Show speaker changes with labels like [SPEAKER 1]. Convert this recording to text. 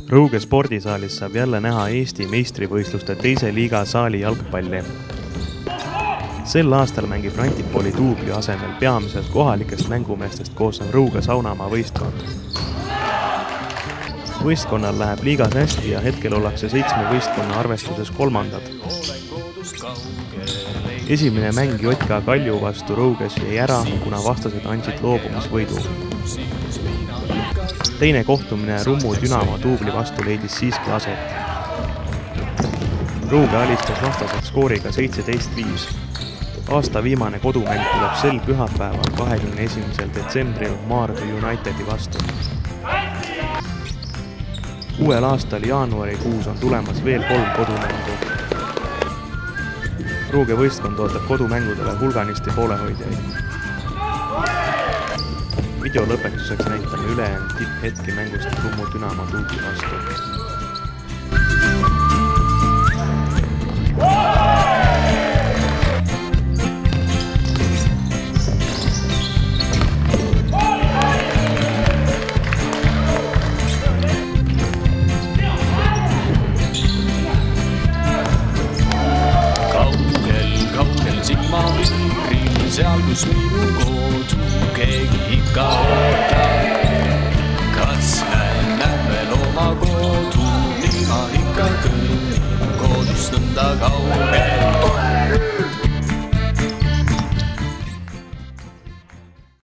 [SPEAKER 1] Rõuge spordisaalis saab jälle näha Eesti meistrivõistluste teise liiga saali jalgpalli. Sel aastal mängib Rantipooli duubli asemel peamiselt kohalikest mängumeestest koosnev Rõuge Saunamaa võistkond. Võistkonnal läheb liigas hästi ja hetkel ollakse 7 võistkonna arvestuses 3. Esimene mäng Jotka Kalju vastu Rõuges jäi ära, kuna vastased andsid loobumisvõidu. Teine kohtumine Rummu Dünamo duubli vastu leidis siiski aset. Rõuge alistas vastased skooriga 17-5. Aasta viimane kodumäng tuleb sel pühapäeval 21. detsembril Maardu Unitedi vastu. Uuel aastal jaanuarikuus on tulemas veel 3 kodumängu. Rõuge võistkond ootab kodumängudele hulganisti poolehoidjaid. Video lõpetuseks näitame ülejäänud tipphetki mängust Rummu Dünamo duubli vastu.
[SPEAKER 2] Kaugel silmapiiril, seal kus minu kodu keegi ikka ootab. Kas näen veel oma kodu, ilma ikka kõnnin kodust nõnda kaugel.